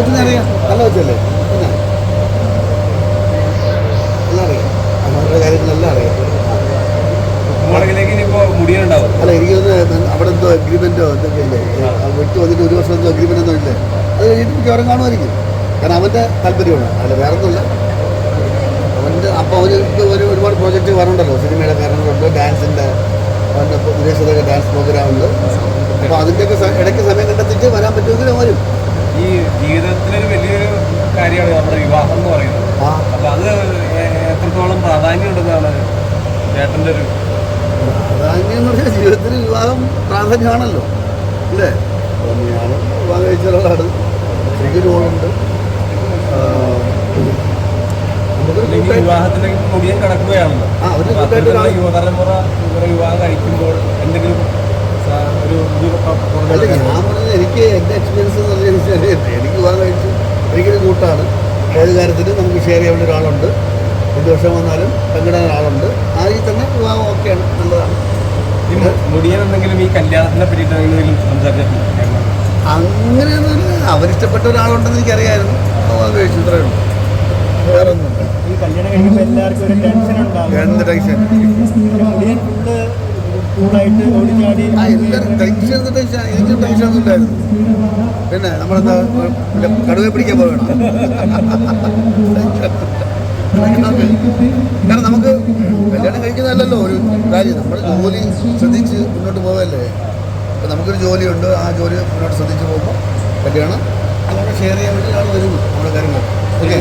കൊച്ചിനെ അറിയാം, നല്ല കൊച്ചല്ലേ, പിന്നെ എല്ലാം അറിയാം, അവരുടെ കാര്യങ്ങളെല്ലാം അറിയാം. അല്ല എനിക്ക് അവിടെ എന്തോ അഗ്രിമെന്റോ എന്തൊക്കെ ഇല്ലേ, വിട്ടു വന്നിട്ട് 1 വർഷം എന്തോ അഗ്രിമെന്റ് ഒന്നും ഇല്ലേ, അത് കഴിഞ്ഞിട്ട് മിക്കവാറും കാണുമായിരിക്കും. കാരണം അവൻ്റെ താല്പര്യമാണ്, അല്ല വേറെ ഒന്നുമില്ല. അവൻ്റെ അപ്പോൾ ഒരുപാട് പ്രോജക്റ്റ് വരുന്നുണ്ടല്ലോ, സിനിമയുടെ കാരണങ്ങളുണ്ട്, ഡാൻസിൻ്റെ, അവൻ്റെ വിദേശത്തൊക്കെ ഡാൻസ് പ്രോഗ്രാം ഉണ്ട്. അപ്പോൾ അതിൻ്റെയൊക്കെ ഇടയ്ക്ക് സമയം കണ്ടെത്തിയിട്ട് വരാൻ പറ്റുമെങ്കിൽ വരും. ഈ ജീവിതത്തിലൊരു വലിയൊരു കാര്യമാണ് നമ്മുടെ വിവാഹം എന്ന് പറയുന്നത്. അപ്പോൾ അത് എത്രത്തോളം പ്രാധാന്യം ഉണ്ടെന്നാണ് ചേട്ടൻ്റെ ഒരു പ്രാധാന്യം എന്ന് പറഞ്ഞാൽ ജീവിതത്തിൽ വിവാഹം പ്രാധാന്യമാണല്ലോ അല്ലേ. ഞാൻ വിവാഹം കഴിച്ച ഒരാളാണ്, ശരിക്കൊരു റോളുണ്ട്. വിവാഹത്തിലേക്ക് മുടിയൻ കടക്കുകയാണല്ലോ. യുവതലമുറ വിവാഹം കഴിക്കുമ്പോൾ എന്തെങ്കിലും അല്ല, ഞാൻ പറഞ്ഞത് എനിക്ക് എൻ്റെ എക്സ്പീരിയൻസ് എന്ന് പറഞ്ഞാൽ എനിക്ക് വിവാഹം കഴിച്ചു, എനിക്കൊരു കൂട്ടാണ്. ഏത് കാര്യത്തിലും നമുക്ക് ഷെയർ ചെയ്യാൻ വേണ്ടി ഒരാളുണ്ട്, എന്ത് വർഷം വന്നാലും പങ്കിടാൻ ഒരാളുണ്ട്. ആ രീതിയിൽ തന്നെ വിവാഹം ഓക്കെയാണ്, നല്ലതാണ്. മുടിയൻ എന്തെങ്കിലും ഈ കല്യാണത്തിനെ പറ്റിയിട്ട് സംസാരിച്ചിട്ടുണ്ട്? അങ്ങനെയൊന്നുമില്ല, അവരിഷ്ടപ്പെട്ട ഒരാളുണ്ടെന്ന് എനിക്കറിയായിരുന്നു, വിവാഹം കഴിച്ചു, ഇത്രയേ ഉള്ളൂ, വേറെ ഒന്നുമില്ല. ഈ കല്യാണം കഴിയുമ്പോൾ എല്ലാവർക്കും ഒരു ടെൻഷൻ ഉണ്ടാവും. എന്ത് ടെൻഷൻ? മുടിയൻ ഫുള്ള് കൂളായിട്ട് ഓടിച്ചാടി എല്ലാവരും ടെൻഷൻ എനിക്കും ടെൻഷനൊന്നും ഇല്ലായിരുന്നു. പിന്നെ നമ്മളെന്താ കടുവയെ പിടിക്കാൻ പോകണം. കാരണം നമുക്ക് കല്യാണം കഴിക്കുന്നതല്ലല്ലോ ഒരു കാര്യം, നമ്മുടെ ജോലി ശ്രദ്ധിച്ച് മുന്നോട്ട് പോകല്ലേ. അപ്പം നമുക്കൊരു ജോലിയുണ്ട്, ആ ജോലി മുന്നോട്ട് ശ്രദ്ധിച്ച് പോകുമ്പോൾ കല്യാണം അങ്ങനെ ഷെയർ ചെയ്യാൻ വേണ്ടി ആൾ വരും നമ്മുടെ കാര്യങ്ങൾ. ഓക്കെ,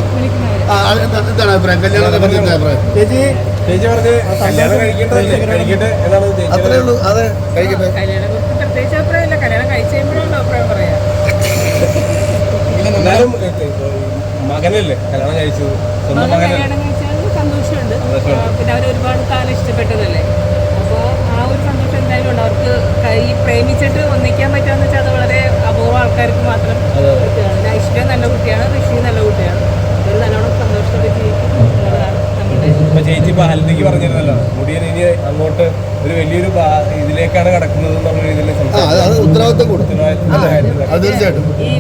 എന്താണ് അഭിപ്രായം? കല്യാണത്തെ പറ്റി എന്താ അഭിപ്രായം? ചേച്ചി പറഞ്ഞ് കല്യാണം കഴിക്കട്ടെ എന്നാണ്. അത്രേ ഉള്ളൂ, അതെ, കഴിക്കട്ടെ. പ്രത്യേകിച്ച് അഭിപ്രായമില്ല, കല്യാണം കഴിച്ചുമ്പോഴാണ് അഭിപ്രായം പറയാം. എന്നാലും മകനല്ലേ കല്യാണം കഴിച്ചു, സ്വന്തം മകനല്ലേ, കല്യാണം കഴിച്ചാൽ സന്തോഷമുണ്ട്. പിന്നെ അവർ ഒരുപാട് കാലം ഇഷ്ടപ്പെട്ടതല്ലേ, അപ്പോൾ ആ ഒരു സന്തോഷം എന്തായാലും ഉണ്ട്. അവർക്ക് ഈ പ്രേമിച്ചിട്ട് ഒന്നിക്കാൻ പറ്റാന്ന് വെച്ചാൽ അത് വളരെ അപൂർവ ആൾക്കാർക്ക് മാത്രം പറ്റുകയാണ്. ഐശ്വര്യ നല്ല കുട്ടിയാണ്, ഋഷി നല്ല കുട്ടിയാണ്, ഒരു നല്ലോണം സന്തോഷത്തോടെ ജീവിക്കും എന്നുള്ളതാണ് നമ്മുടെ. ഇപ്പൊ ചേച്ചി ഇപ്പൊ ഹൽദിക്ക് പറഞ്ഞിരുന്നല്ലോ, മുടിയൻ ഇനി അങ്ങോട്ട് ഒരു വലിയൊരു ഇതിലേക്കാണ് കിടക്കുന്നത് എന്നുള്ള രീതിയിൽ ഉത്തരവാദിത്തം കൊടുത്തു. ഈ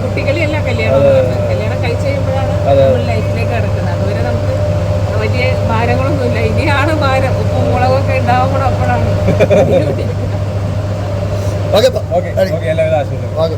കുട്ടികളെയല്ല കല്യാണം കഴിച്ചു കഴിയുമ്പോഴാണ് നമ്മൾ ലൈഫിലേക്ക് കിടക്കുന്നത്. അതുവരെ നമുക്ക് വലിയ ഭാരങ്ങളൊന്നുമില്ല. ഇനിയാണ് ഭാരം, ഉപ്പും മുളകൊക്കെ ഉണ്ടാവുമ്പോൾ അപ്പോഴാണ്. ഓക്കെ, എല്ലാവരും ആശംസകൾ.